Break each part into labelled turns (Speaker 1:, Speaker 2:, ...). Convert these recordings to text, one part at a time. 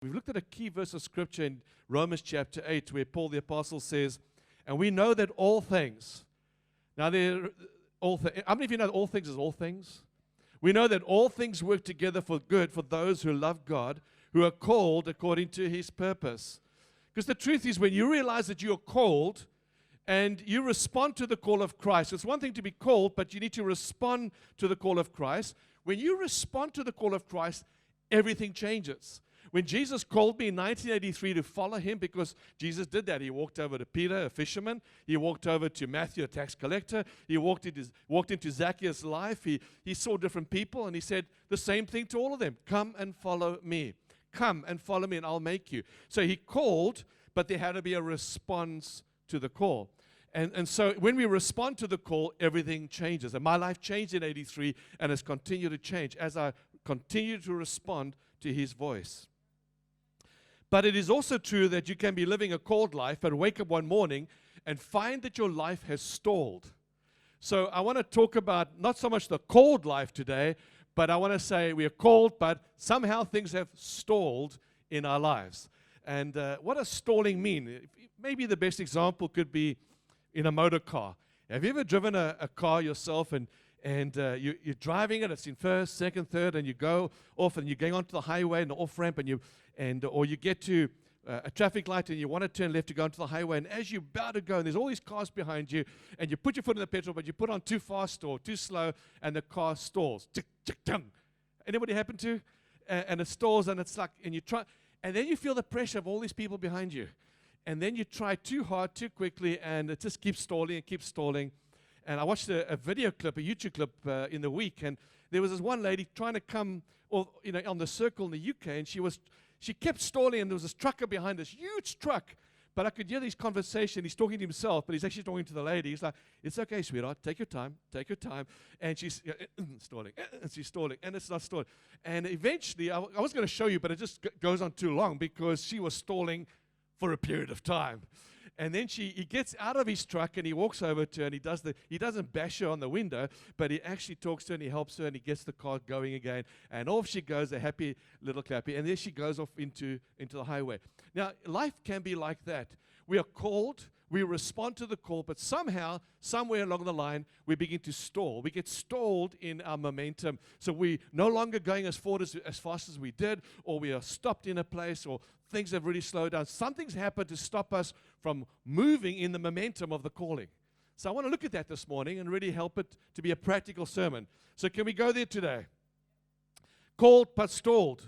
Speaker 1: We've looked at a key verse of Scripture in Romans chapter 8 where Paul the Apostle says, and we know that all things, how many of you know that all things is all things? We know that all things work together for good for those who love God, who are called according to His purpose. Because the truth is, when you realize that you're called and you respond to the call of Christ, it's one thing to be called, but you need to respond to the call of Christ. When you respond to the call of Christ, everything changes. When Jesus called me in 1983 to follow Him, because Jesus did that. He walked over to Peter, a fisherman. He walked over to Matthew, a tax collector. He walked into Zacchaeus' life. He saw different people, and He said the same thing to all of them. Come and follow me. Come and follow me, and I'll make you. So He called, but there had to be a response to the call. And so when we respond to the call, everything changes. And my life changed in 83 and has continued to change as I continue to respond to His voice. But it is also true that you can be living a called life and wake up one morning and find that your life has stalled. So I want to talk about not so much the called life today, but I want to say we are called, but somehow things have stalled in our lives. And what does stalling mean? Maybe the best example could be in a motor car. Have you ever driven a car yourself and you're driving it, it's in first, second, third, and you go off and you're going onto the highway and the off-ramp or you get to a traffic light and you want to turn left to go onto the highway, and as you're about to go, and there's all these cars behind you, and you put your foot in the petrol, but you put on too fast or too slow, and the car stalls. Anybody happen to? And it stalls, and it's like, and you try, and then you feel the pressure of all these people behind you, and then you try too hard, too quickly, and it just keeps stalling and keeps stalling. And I watched a video clip, a YouTube clip in the week, and there was this one lady trying to come, on the circle in the UK, and she kept stalling, and there was this trucker behind this huge truck. But I could hear these conversations. He's talking to himself, but he's actually talking to the lady. He's like, "It's okay, sweetheart. Take your time. Take your time." And she's stalling, and she's stalling, and it's not stalling. And eventually, I was going to show you, but it just goes on too long because she was stalling for a period of time. And then he gets out of his truck and he walks over to her and he doesn't bash her on the window, but he actually talks to her and he helps her and he gets the car going again. And off she goes, a happy little clappy, and then she goes off into the highway. Now, life can be like that. We are called, we respond to the call, but somehow, somewhere along the line, we begin to stall. We get stalled in our momentum. So we're no longer going as fast as we did, or we are stopped in a place, or things have really slowed down. Something's happened to stop us from moving in the momentum of the calling. So I want to look at that this morning and really help it to be a practical sermon. So can we go there today? Called but stalled.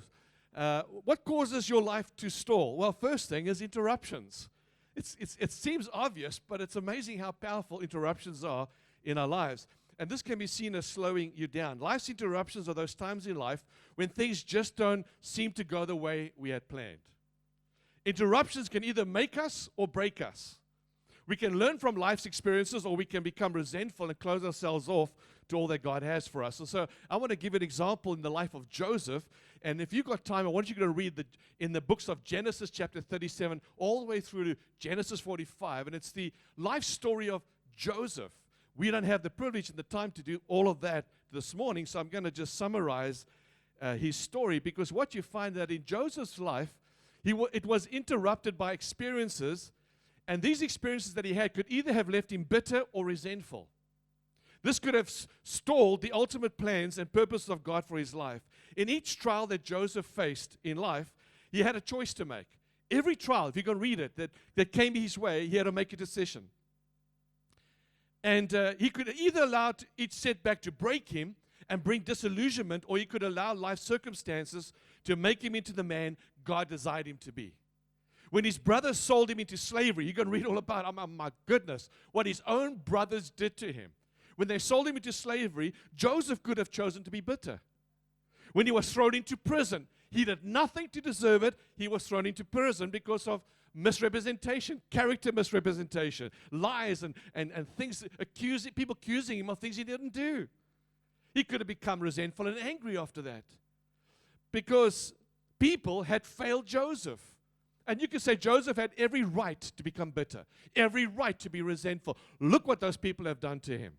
Speaker 1: What causes your life to stall? Well, first thing is interruptions. It seems obvious, but it's amazing how powerful interruptions are in our lives. And this can be seen as slowing you down. Life's interruptions are those times in life when things just don't seem to go the way we had planned. Interruptions can either make us or break us. We can learn from life's experiences, or we can become resentful and close ourselves off to all that God has for us. And so I want to give an example in the life of Joseph. And if you've got time, I want you to read in the books of Genesis chapter 37 all the way through to Genesis 45. And it's the life story of Joseph. We don't have the privilege and the time to do all of that this morning, so I'm going to just summarize his story, because what you find that in Joseph's life, it was interrupted by experiences, and these experiences that he had could either have left him bitter or resentful. This could have stalled the ultimate plans and purposes of God for his life. In each trial that Joseph faced in life, he had a choice to make. Every trial, if you can read it, that came his way, he had to make a decision. And he could either allow each setback to break him and bring disillusionment, or he could allow life circumstances to make him into the man God desired him to be. When his brothers sold him into slavery, you can read all about, oh my goodness, what his own brothers did to him. When they sold him into slavery, Joseph could have chosen to be bitter. When he was thrown into prison, he did nothing to deserve it. He was thrown into prison because of misrepresentation, character misrepresentation, lies and things, people accusing him of things he didn't do. He could have become resentful and angry after that because people had failed Joseph. And you could say Joseph had every right to become bitter, every right to be resentful. Look what those people have done to him.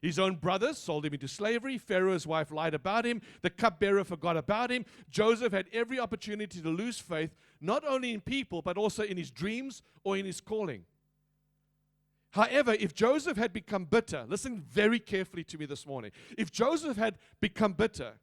Speaker 1: His own brothers sold him into slavery. Pharaoh's wife lied about him. The cupbearer forgot about him. Joseph had every opportunity to lose faith, not only in people, but also in his dreams or in his calling. However, if Joseph had become bitter, listen very carefully to me this morning. If Joseph had become bitter,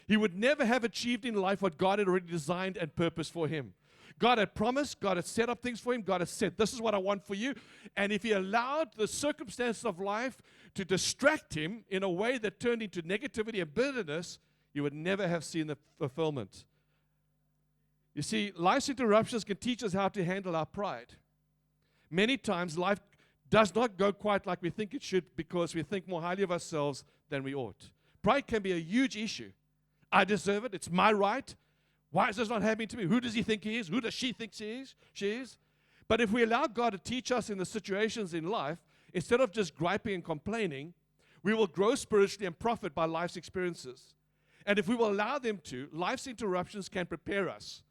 Speaker 1: he would never have achieved in life what God had already designed and purposed for him. God had promised, God had set up things for him, God had said, this is what I want for you. And if he allowed the circumstances of life to distract him in a way that turned into negativity and bitterness, he would never have seen the fulfillment. You see, life's interruptions can teach us how to handle our pride. Many times life does not go quite like we think it should because we think more highly of ourselves than we ought. Pride can be a huge issue. I deserve it. It's my right. Why is this not happening to me? Who does he think he is? Who does she think she is? But if we allow God to teach us in the situations in life, instead of just griping and complaining, we will grow spiritually and profit by life's experiences. And if we will allow them to, life's interruptions can prepare us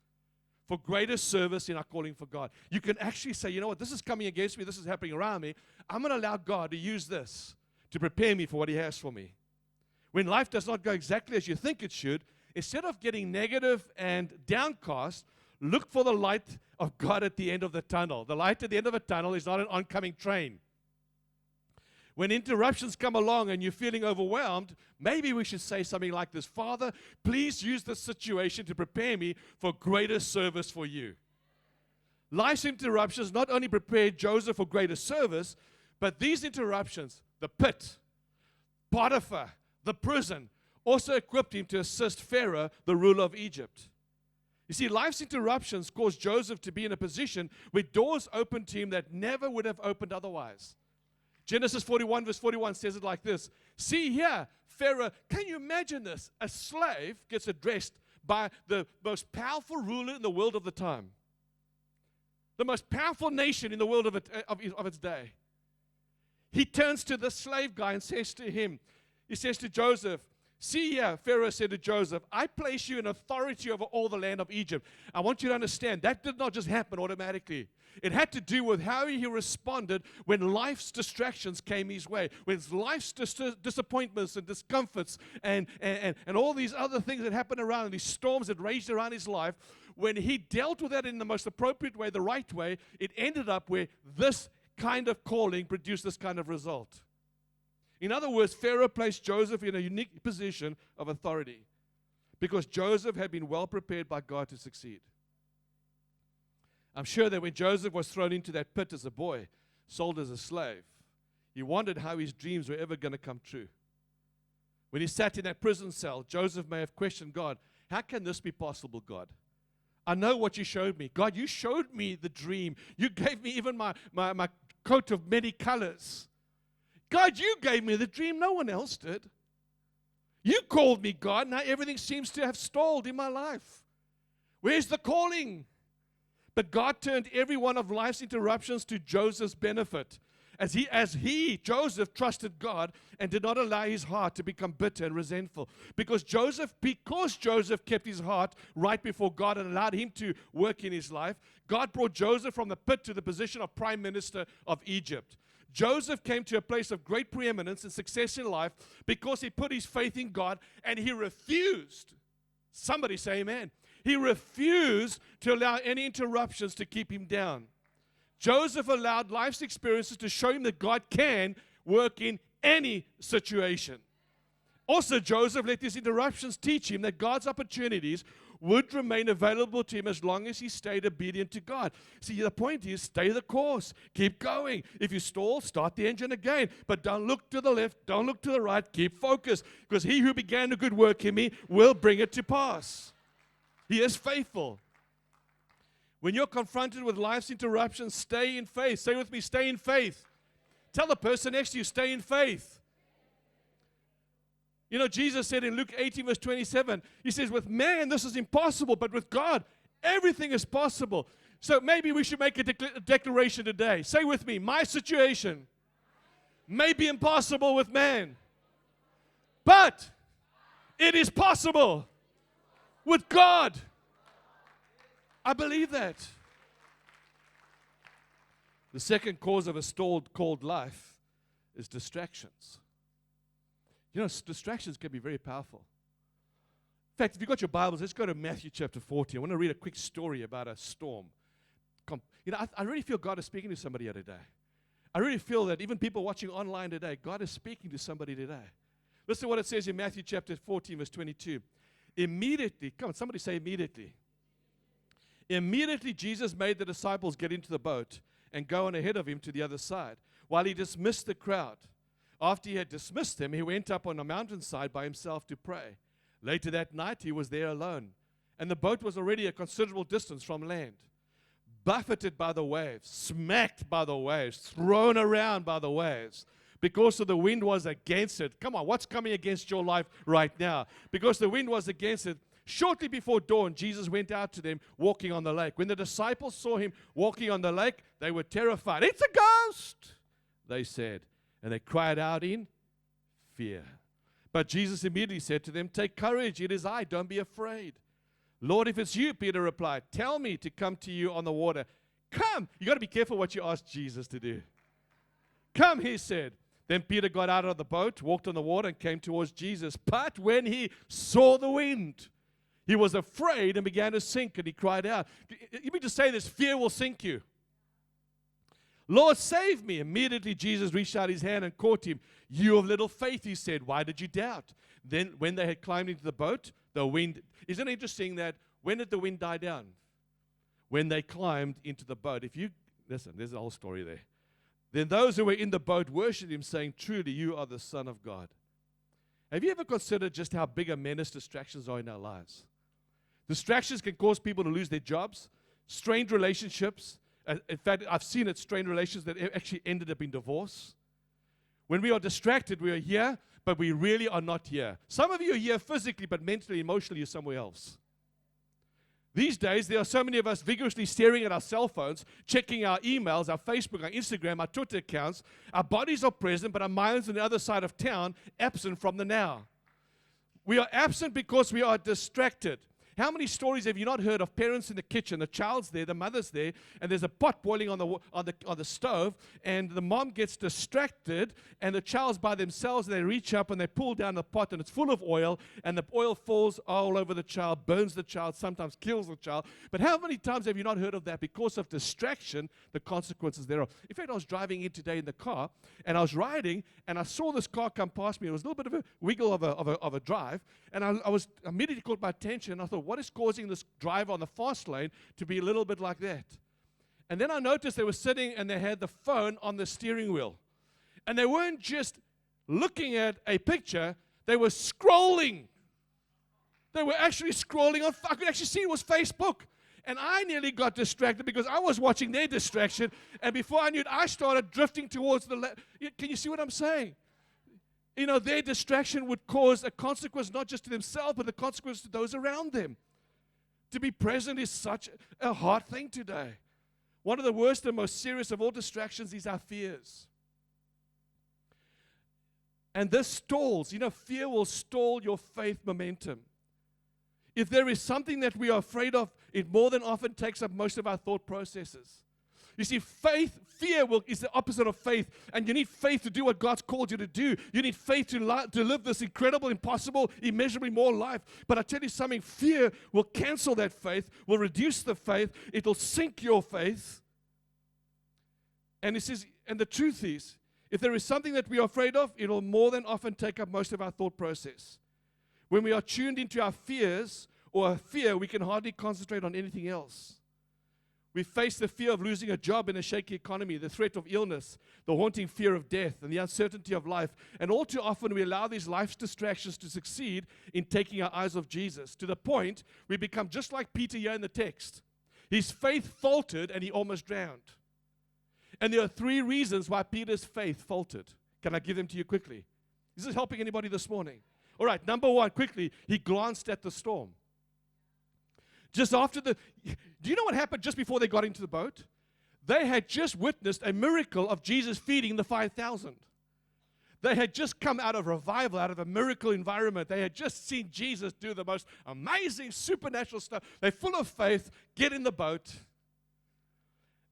Speaker 1: for greater service in our calling for God. You can actually say, you know what, this is coming against me, this is happening around me. I'm going to allow God to use this to prepare me for what he has for me. When life does not go exactly as you think it should, instead of getting negative and downcast, look for the light of God at the end of the tunnel. The light at the end of a tunnel is not an oncoming train. When interruptions come along and you're feeling overwhelmed, maybe we should say something like this: Father, please use this situation to prepare me for greater service for you. Life's interruptions not only prepared Joseph for greater service, but these interruptions, the pit, Potiphar, the prison, also equipped him to assist Pharaoh, the ruler of Egypt. You see, life's interruptions caused Joseph to be in a position where doors opened to him that never would have opened otherwise. Genesis 41 verse 41 says it like this: see here, Pharaoh, can you imagine this? A slave gets addressed by the most powerful ruler in the world of the time. The most powerful nation in the world of its day. He turns to the slave guy and says to him, he says to Joseph, see here, Pharaoh said to Joseph, I place you in authority over all the land of Egypt. I want you to understand, that did not just happen automatically. It had to do with how he responded when life's distractions came his way, when life's disappointments and discomforts and all these other things that happened around, these storms that raged around his life. When he dealt with that in the most appropriate way, the right way, it ended up where this kind of calling produced this kind of result. In other words, Pharaoh placed Joseph in a unique position of authority because Joseph had been well prepared by God to succeed. I'm sure that when Joseph was thrown into that pit as a boy, sold as a slave, he wondered how his dreams were ever going to come true. When he sat in that prison cell, Joseph may have questioned God, how can this be possible, God? I know what you showed me. God, you showed me the dream. You gave me even my coat of many colors. God, you gave me the dream. No one else did. You called me, God. Now everything seems to have stalled in my life. Where's the calling? But God turned every one of life's interruptions to Joseph's benefit. As Joseph trusted God and did not allow his heart to become bitter and resentful. Because Joseph kept his heart right before God and allowed him to work in his life, God brought Joseph from the pit to the position of prime minister of Egypt. Joseph came to a place of great preeminence and success in life because he put his faith in God and he refused. Somebody say amen. He refused to allow any interruptions to keep him down. Joseph allowed life's experiences to show him that God can work in any situation. Also, Joseph let these interruptions teach him that God's opportunities would remain available to him as long as he stayed obedient to God. See, the point is, stay the course. Keep going. If you stall, start the engine again. But don't look to the left. Don't look to the right. Keep focused. Because he who began a good work in me will bring it to pass. He is faithful. When you're confronted with life's interruptions, stay in faith. Say with me, stay in faith. Tell the person next to you, stay in faith. You know, Jesus said in Luke 18, verse 27, he says, with man, this is impossible, but with God, everything is possible. So maybe we should make a declaration today. Say with me, my situation may be impossible with man, but it is possible with God. I believe that. The second cause of a stalled, called life is distractions. Distractions can be very powerful. In fact, if you've got your Bibles, let's go to Matthew chapter 40. I want to read a quick story about a storm. I really feel God is speaking to somebody here today. I really feel that even people watching online today, God is speaking to somebody today. Listen to what it says in Matthew chapter 14, verse 22. Immediately, come on, somebody say immediately. Immediately, Jesus made the disciples get into the boat and go on ahead of him to the other side, while he dismissed the crowd. After he had dismissed them, he went up on a mountainside by himself to pray. Later that night, he was there alone, and the boat was already a considerable distance from land. Buffeted by the waves, smacked by the waves, thrown around by the waves, because of the wind was against it. Come on, what's coming against your life right now? Because the wind was against it. Shortly before dawn, Jesus went out to them walking on the lake. When the disciples saw him walking on the lake, they were terrified. "It's a ghost," they said, and they cried out in fear. But Jesus immediately said to them, "Take courage, it is I, don't be afraid." "Lord, if it's you," Peter replied, "tell me to come to you on the water." "Come." You got to be careful what you ask Jesus to do. "Come," he said. Then Peter got out of the boat, walked on the water, and came towards Jesus. But when he saw the wind, he was afraid and began to sink, and he cried out. You mean to say this, fear will sink you? "Lord, save me." Immediately Jesus reached out his hand and caught him. "You of little faith," he said, "why did you doubt?" Then when they had climbed into the boat, the wind, isn't it interesting that when did the wind die down? When they climbed into the boat. If you, listen, there's a whole story there. Then those who were in the boat worshipped him, saying, "Truly, you are the Son of God." Have you ever considered just how big a menace distractions are in our lives? Distractions can cause people to lose their jobs, strained relationships. In fact, I've seen it, strained relations that actually ended up in divorce. When we are distracted, we are here, but we really are not here. Some of you are here physically, but mentally, emotionally, you're somewhere else. These days, there are so many of us vigorously staring at our cell phones, checking our emails, our Facebook, our Instagram, our Twitter accounts. Our bodies are present, but our minds on the other side of town, absent from the now. We are absent because we are distracted. How many stories have you not heard of parents in the kitchen, the child's there, the mother's there, and there's a pot boiling on the stove, and the mom gets distracted, and the child's by themselves, and they reach up and they pull down the pot, and it's full of oil, and the oil falls all over the child, burns the child, sometimes kills the child. But how many times have you not heard of that? Because of distraction, the consequences thereof. In fact, I was driving in today in the car, and I was riding, and I saw this car come past me. It was a little bit of a wiggle of a drive, and I was immediately caught my attention, and I thought, what is causing this drive on the fast lane to be a little bit like that? And then I noticed they were sitting and they had the phone on the steering wheel. And they weren't just looking at a picture, they were scrolling. They were actually scrolling on, I could actually see it was Facebook. And I nearly got distracted because I was watching their distraction. And before I knew it, I started drifting towards the left. Can you see what I'm saying? You know, their distraction would cause a consequence not just to themselves, but a consequence to those around them. To be present is such a hard thing today. One of the worst and most serious of all distractions is our fears. And this stalls. You know, fear will stall your faith momentum. If there is something that we are afraid of, it more than often takes up most of our thought processes. You see, fear is the opposite of faith, and you need faith to do what God's called you to do. You need faith to live this incredible, impossible, immeasurably more life. But I tell you something, fear will cancel that faith, will reduce the faith, it will sink your faith. And it says, and the truth is, if there is something that we are afraid of, it will more than often take up most of our thought process. When we are tuned into our fears or our fear, we can hardly concentrate on anything else. We face the fear of losing a job in a shaky economy, the threat of illness, the haunting fear of death, and the uncertainty of life. And all too often we allow these life's distractions to succeed in taking our eyes off Jesus, to the point we become just like Peter here in the text. His faith faltered and he almost drowned. And there are 3 reasons why Peter's faith faltered. Can I give them to you quickly? Is this helping anybody this morning? All right, number 1, quickly, he glanced at the storm. Just after do you know what happened just before they got into the boat? They had just witnessed a miracle of Jesus feeding the 5,000. They had just come out of revival, out of a miracle environment. They had just seen Jesus do the most amazing supernatural stuff. They're full of faith, get in the boat.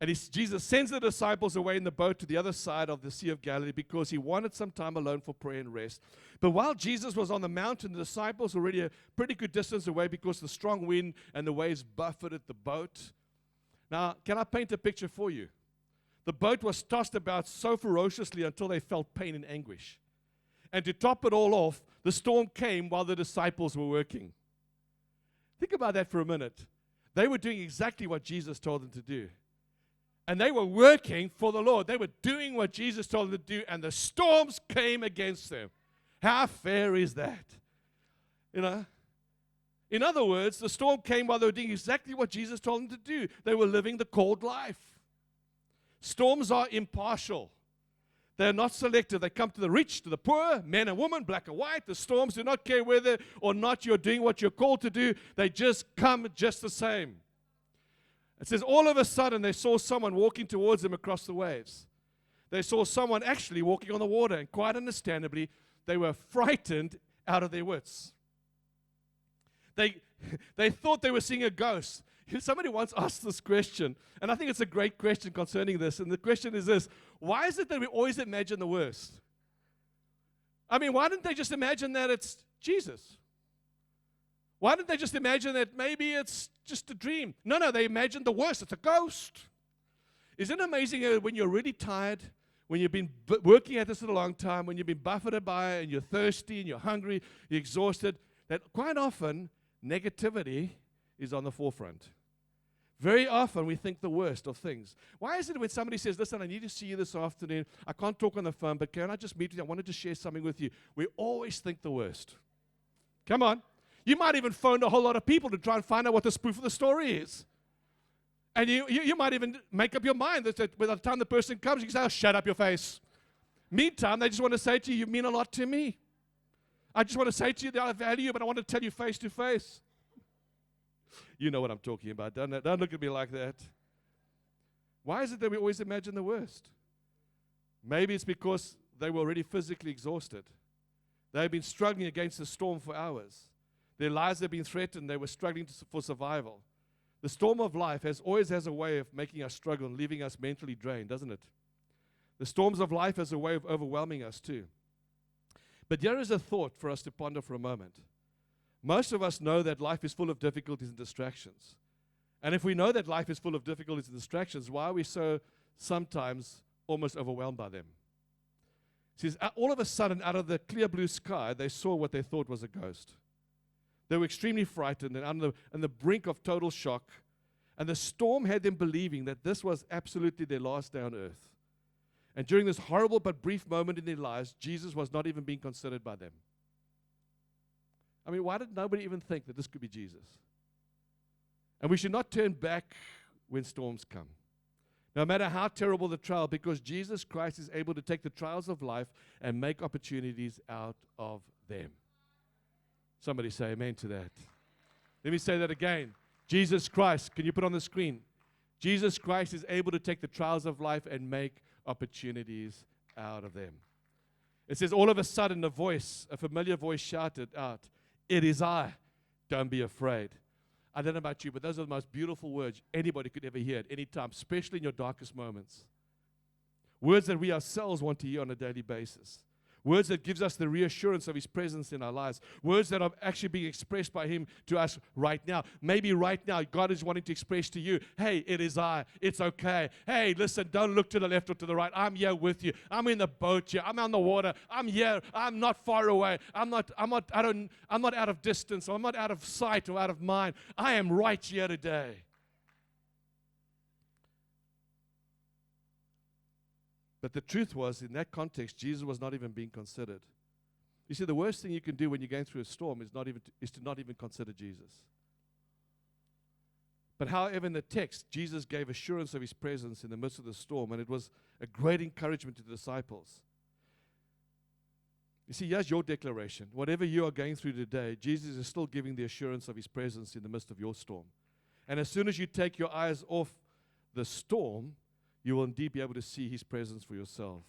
Speaker 1: And Jesus sends the disciples away in the boat to the other side of the Sea of Galilee because he wanted some time alone for prayer and rest. But while Jesus was on the mountain, the disciples were already a pretty good distance away because the strong wind and the waves buffeted the boat. Now, can I paint a picture for you? The boat was tossed about so ferociously until they felt pain and anguish. And to top it all off, the storm came while the disciples were working. Think about that for a minute. They were doing exactly what Jesus told them to do. And they were working for the Lord. They were doing what Jesus told them to do, and the storms came against them. How fair is that? You know? In other words, the storm came while they were doing exactly what Jesus told them to do. They were living the called life. Storms are impartial. They're not selective. They come to the rich, to the poor, men and women, black and white. The storms do not care whether or not you're doing what you're called to do. They just come just the same. It says, all of a sudden, they saw someone walking towards them across the waves. They saw someone actually walking on the water, and quite understandably, they were frightened out of their wits. They thought they were seeing a ghost. Somebody once asked this question, and I think it's a great question concerning this, and the question is this: why is it that we always imagine the worst? I mean, why didn't they just imagine that it's Jesus? Why didn't they just imagine that maybe it's just a dream? No, they imagined the worst. It's a ghost. Isn't it amazing when you're really tired, when you've been working at this for a long time, when you've been buffeted by it, and you're thirsty, and you're hungry, you're exhausted, that quite often negativity is on the forefront. Very often we think the worst of things. Why is it when somebody says, listen, I need to see you this afternoon, I can't talk on the phone, but can I just meet with you? I wanted to share something with you. We always think the worst. Come on. You might even phone a whole lot of people to try and find out what the spoof of the story is. And you might even make up your mind that by the time the person comes, you can say, oh, shut up your face. Meantime, they just want to say to you, you mean a lot to me. I just want to say to you that I value you, but I want to tell you face to face. You know what I'm talking about, don't it? Don't look at me like that. Why is it that we always imagine the worst? Maybe it's because they were already physically exhausted. They've been struggling against the storm for hours. Their lives have been threatened. They were struggling for survival. The storm of life always has a way of making us struggle and leaving us mentally drained, doesn't it? The storms of life has a way of overwhelming us too. But here is a thought for us to ponder for a moment. Most of us know that life is full of difficulties and distractions. And if we know that life is full of difficulties and distractions, why are we so sometimes almost overwhelmed by them? It says, all of a sudden, out of the clear blue sky, they saw what they thought was a ghost. They were extremely frightened and on the brink of total shock. And the storm had them believing that this was absolutely their last day on earth. And during this horrible but brief moment in their lives, Jesus was not even being considered by them. I mean, why did nobody even think that this could be Jesus? And we should not turn back when storms come. No matter how terrible the trial, because Jesus Christ is able to take the trials of life and make opportunities out of them. Somebody say amen to that. Let me say that again. Jesus Christ, can you put on the screen? Jesus Christ is able to take the trials of life and make opportunities out of them. It says, all of a sudden a familiar voice shouted out, it is I, don't be afraid. I don't know about you, but those are the most beautiful words anybody could ever hear at any time, especially in your darkest moments. Words that we ourselves want to hear on a daily basis. Words that gives us the reassurance of His presence in our lives. Words that are actually being expressed by Him to us right now. Maybe right now God is wanting to express to you, hey, it is I. It's okay. Hey, listen, don't look to the left or to the right. I'm here with you. I'm in the boat here. I'm on the water. I'm here. I'm not far away. I'm not out of distance. I'm not out of sight or out of mind. I am right here today. But the truth was, in that context, Jesus was not even being considered. You see, the worst thing you can do when you're going through a storm is to not even consider Jesus. But however, in the text, Jesus gave assurance of His presence in the midst of the storm, and it was a great encouragement to the disciples. You see, here's your declaration. Whatever you are going through today, Jesus is still giving the assurance of His presence in the midst of your storm. And as soon as you take your eyes off the storm, you will indeed be able to see His presence for yourself.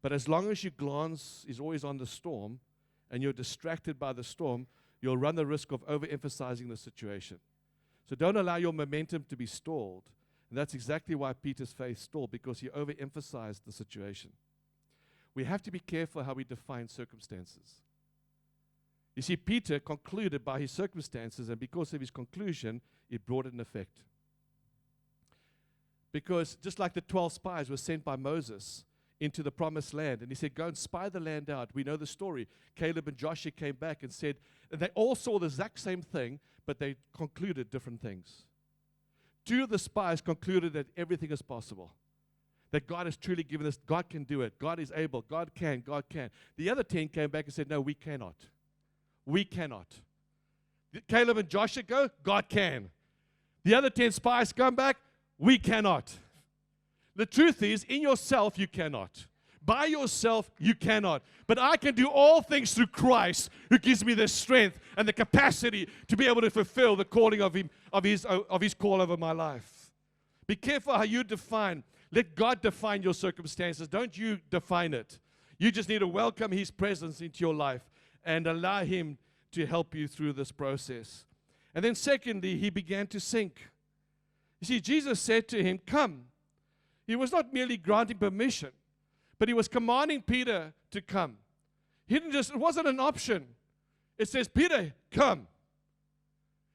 Speaker 1: But as long as your glance is always on the storm and you're distracted by the storm, you'll run the risk of overemphasizing the situation. So don't allow your momentum to be stalled. And that's exactly why Peter's faith stalled, because he overemphasized the situation. We have to be careful how we define circumstances. You see, Peter concluded by his circumstances, and because of his conclusion, it brought an effect. Because just like the 12 spies were sent by Moses into the promised land, and he said, go and spy the land out. We know the story. Caleb and Joshua came back and said, and they all saw the exact same thing, but they concluded different things. 2 of the spies concluded that everything is possible, that God has truly given us, God can do it, God is able, God can, God can. The other 10 came back and said, no, we cannot. We cannot. Caleb and Joshua go, God can. The other 10 spies come back, we cannot. The truth is, in yourself, you cannot. By yourself, you cannot. But I can do all things through Christ, who gives me the strength and the capacity to be able to fulfill the calling of His call over my life. Be careful how you define. Let God define your circumstances. Don't you define it. You just need to welcome His presence into your life and allow Him to help you through this process. And then secondly, he began to sink. You see, Jesus said to him, come. He was not merely granting permission, but he was commanding Peter to come. It wasn't an option. It says, Peter, come.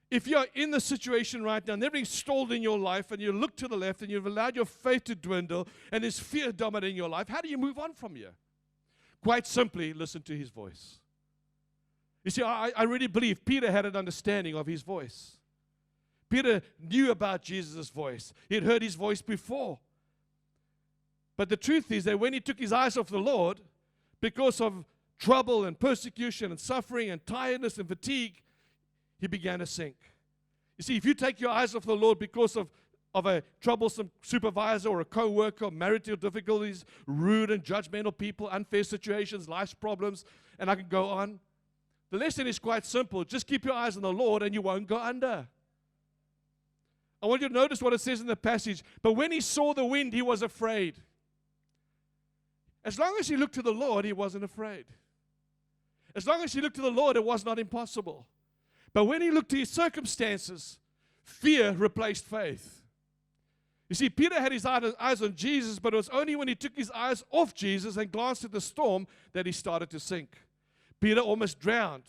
Speaker 1: If you're in the situation right now and everything's stalled in your life and you look to the left and you've allowed your faith to dwindle and there's fear dominating your life, how do you move on from here? Quite simply, listen to his voice. You see, I really believe Peter had an understanding of his voice. Peter knew about Jesus' voice. He had heard his voice before. But the truth is that when he took his eyes off the Lord, because of trouble and persecution and suffering and tiredness and fatigue, he began to sink. You see, if you take your eyes off the Lord because of a troublesome supervisor or a co-worker, marital difficulties, rude and judgmental people, unfair situations, life's problems, and I can go on, the lesson is quite simple. Just keep your eyes on the Lord and you won't go under. I want you to notice what it says in the passage. But when he saw the wind, he was afraid. As long as he looked to the Lord, he wasn't afraid. As long as he looked to the Lord, it was not impossible. But when he looked to his circumstances, fear replaced faith. You see, Peter had his eyes on Jesus, but it was only when he took his eyes off Jesus and glanced at the storm that he started to sink. Peter almost drowned.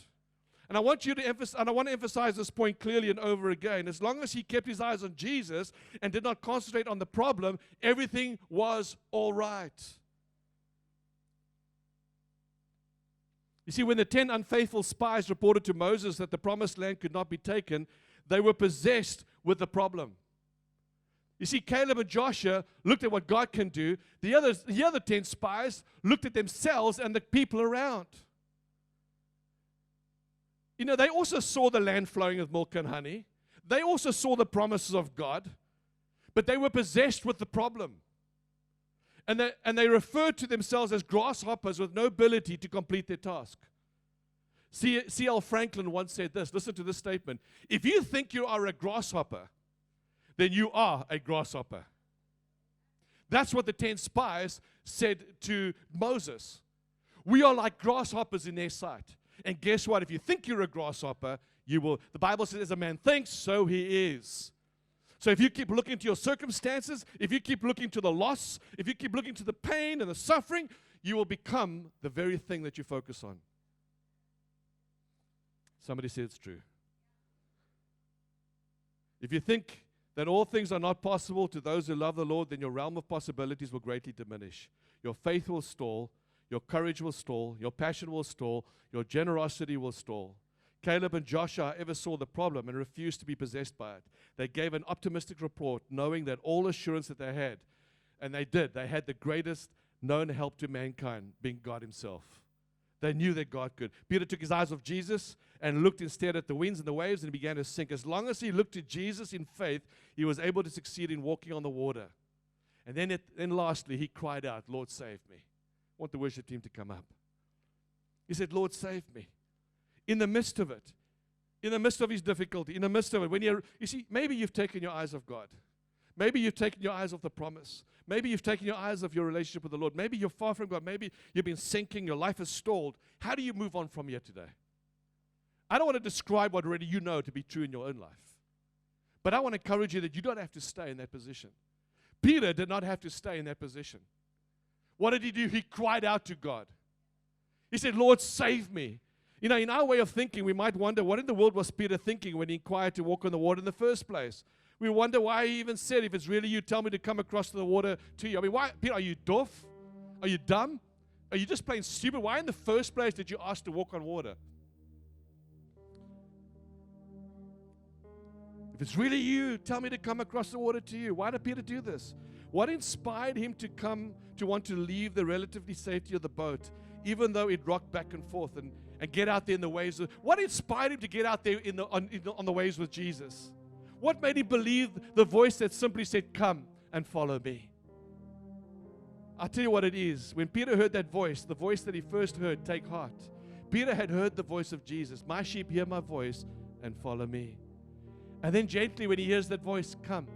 Speaker 1: And I want to emphasize this point clearly and over again. As long as he kept his eyes on Jesus and did not concentrate on the problem, everything was all right. You see, when the 10 unfaithful spies reported to Moses that the promised land could not be taken, they were possessed with the problem. You see, Caleb and Joshua looked at what God can do. The other 10 spies looked at themselves and the people around. You know, they also saw the land flowing with milk and honey. They also saw the promises of God, but they were possessed with the problem. And they referred to themselves as grasshoppers with no ability to complete their task. C.L. Franklin once said this. Listen to this statement. If you think you are a grasshopper, then you are a grasshopper. That's what the 10 spies said to Moses. We are like grasshoppers in their sight. And guess what? If you think you're a grasshopper, you will. The Bible says, as a man thinks, so he is. So if you keep looking to your circumstances, if you keep looking to the loss, if you keep looking to the pain and the suffering, you will become the very thing that you focus on. Somebody said it's true. If you think that all things are not possible to those who love the Lord, then your realm of possibilities will greatly diminish. Your faith will stall. Your courage will stall. Your passion will stall. Your generosity will stall. Caleb and Joshua ever saw the problem and refused to be possessed by it. They gave an optimistic report, knowing that all assurance that they had, and they did, they had the greatest known help to mankind, being God himself. They knew that God could. Peter took his eyes off Jesus and looked instead at the winds and the waves and began to sink. As long as he looked to Jesus in faith, he was able to succeed in walking on the water. And then lastly, he cried out, Lord, save me. I want the worship team to come up. He said, Lord, save me. In the midst of it, in the midst of his difficulty, in the midst of it, when you see, maybe you've taken your eyes off God. Maybe you've taken your eyes off the promise. Maybe you've taken your eyes off your relationship with the Lord. Maybe you're far from God. Maybe you've been sinking. Your life has stalled. How do you move on from here today? I don't want to describe what already you know to be true in your own life. But I want to encourage you that you don't have to stay in that position. Peter did not have to stay in that position. What did he do? He cried out to God. He said, Lord, save me. You know, in our way of thinking, we might wonder, what in the world was Peter thinking when he inquired to walk on the water in the first place? We wonder why he even said, if it's really you, tell me to come across to the water to you. I mean, why, Peter, are you deaf? Are you dumb? Are you just plain stupid? Why in the first place did you ask to walk on water? If it's really you, tell me to come across the water to you. Why did Peter do this? What inspired him to come, to want to leave the relatively safety of the boat, even though it rocked back and forth, and get out there in the waves? What inspired him to get out there on the waves with Jesus? What made him believe the voice that simply said, come and follow me? I'll tell you what it is. When Peter heard that voice, the voice that he first heard, take heart. Peter had heard the voice of Jesus. My sheep hear my voice and follow me. And then gently when he hears that voice, come.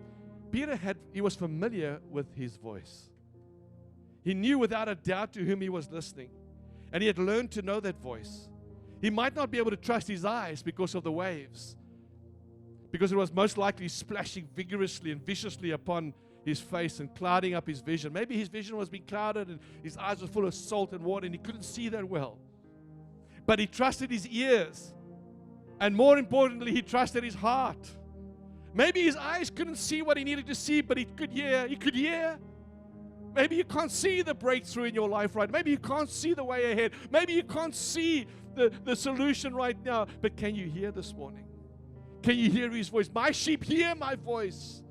Speaker 1: He was familiar with his voice. He knew without a doubt to whom he was listening. And he had learned to know that voice. He might not be able to trust his eyes because of the waves, because it was most likely splashing vigorously and viciously upon his face and clouding up his vision. Maybe his vision was being clouded and his eyes were full of salt and water and he couldn't see that well. But he trusted his ears. And more importantly, he trusted his heart. Maybe his eyes couldn't see what he needed to see, but he could hear. He could hear. Maybe you can't see the breakthrough in your life right now. Maybe you can't see the way ahead. Maybe you can't see the solution right now. But can you hear this morning? Can you hear his voice? My sheep hear my voice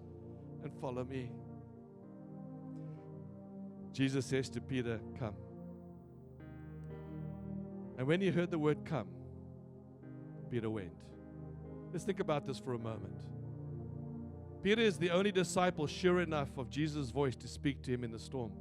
Speaker 1: and follow me. Jesus says to Peter, come. And when he heard the word come, Peter went. Let's think about this for a moment. Peter is the only disciple sure enough of Jesus' voice to speak to him in the storm.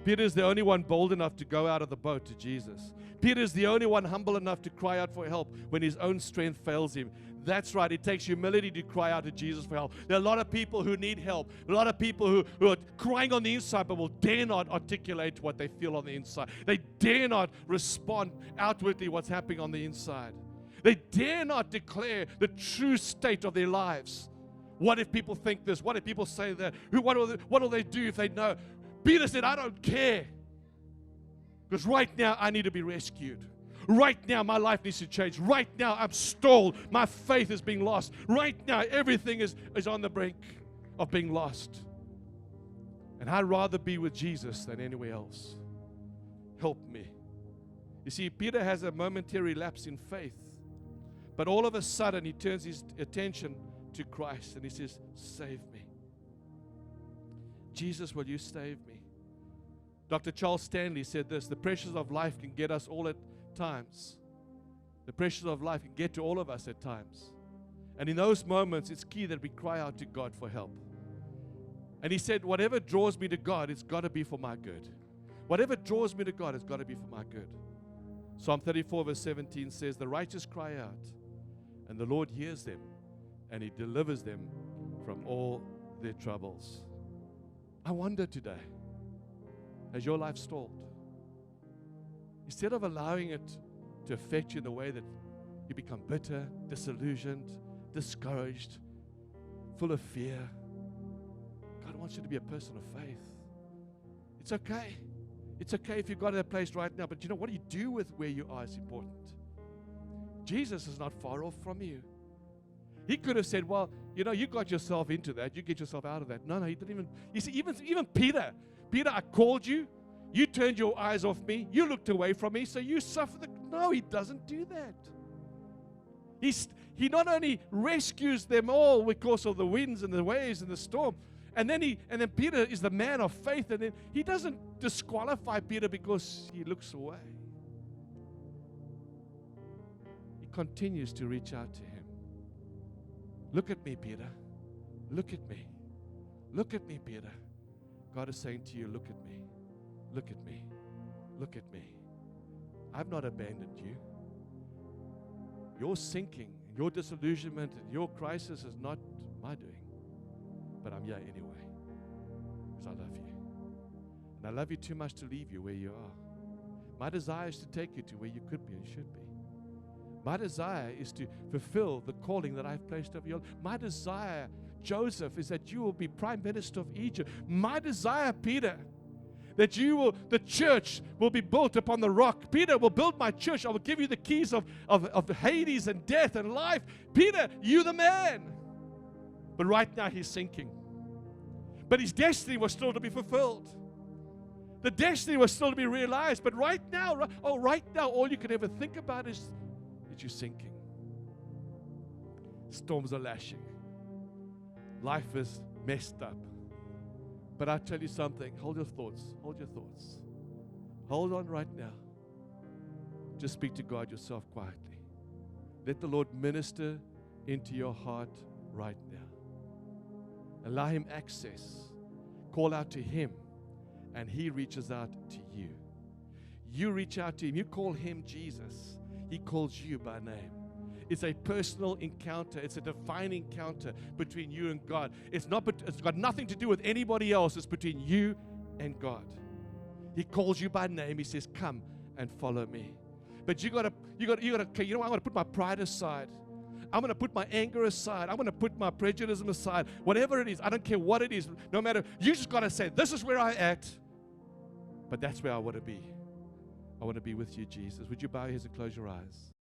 Speaker 1: Peter is the only one bold enough to go out of the boat to Jesus. Peter is the only one humble enough to cry out for help when his own strength fails him. That's right. It takes humility to cry out to Jesus for help. There are a lot of people who need help. A lot of people who are crying on the inside but will dare not articulate what they feel on the inside. They dare not respond outwardly what's happening on the inside. They dare not declare the true state of their lives. What if people think this? What if people say that? What will they do if they know? Peter said, I don't care. Because right now I need to be rescued. Right now my life needs to change. Right now I'm stalled. My faith is being lost. Right now everything is on the brink of being lost. And I'd rather be with Jesus than anywhere else. Help me. You see, Peter has a momentary lapse in faith. But all of a sudden he turns his attention to Christ and he says, save me. Jesus, will you save me? Dr. Charles Stanley said this: the pressures of life can get us all at times. The pressures of life can get to all of us at times. And in those moments, it's key that we cry out to God for help. And he said, whatever draws me to God, it's got to be for my good. Whatever draws me to God, it's got to be for my good. Psalm 34 verse 17 says, the righteous cry out, and the Lord hears them, and He delivers them from all their troubles. I wonder today, has your life stalled? Instead of allowing it to affect you in the way that you become bitter, disillusioned, discouraged, full of fear, God wants you to be a person of faith. It's okay. It's okay if you've got to that place right now, but you know, what do you do with where you are is important. Jesus is not far off from you. He could have said, well, you know, you got yourself into that. You get yourself out of that. No, he didn't even. You see, even Peter, I called you. You turned your eyes off me. You looked away from me, so you suffered. No, he doesn't do that. He not only rescues them all because of the winds and the waves and the storm, and then Peter is the man of faith, and then he doesn't disqualify Peter because he looks away. He continues to reach out to him. Look at me, Peter. Look at me. Look at me, Peter. God is saying to you, look at me. Look at me. Look at me. I've not abandoned you. Your sinking, your disillusionment, and your crisis is not my doing. But I'm here anyway because I love you. And I love you too much to leave you where you are. My desire is to take you to where you could be and should be. My desire is to fulfill the calling that I've placed over you. My desire, Joseph, is that you will be prime minister of Egypt. My desire, Peter, that the church will be built upon the rock. Peter will build my church. I will give you the keys of Hades and death and life. Peter, you the man. But right now he's sinking. But his destiny was still to be fulfilled. The destiny was still to be realized. But right now, all you can ever think about is that you're sinking. Storms are lashing. Life is messed up. But I'll tell you something. Hold your thoughts. Hold your thoughts. Hold on right now. Just speak to God yourself quietly. Let the Lord minister into your heart right now. Allow Him access. Call out to Him, and He reaches out to you. You reach out to Him. You call Him Jesus. He calls you by name. It's a personal encounter. It's a divine encounter between you and God. It's got nothing to do with anybody else. It's between you and God. He calls you by name. He says, "Come and follow me." But you gotta. Okay, you know what? I'm gonna put my pride aside. I'm gonna put my anger aside. I'm gonna put my prejudice aside. Whatever it is, I don't care what it is. No matter. You just gotta say, "This is where I at." But that's where I want to be. I want to be with you, Jesus. Would you bow your heads and close your eyes?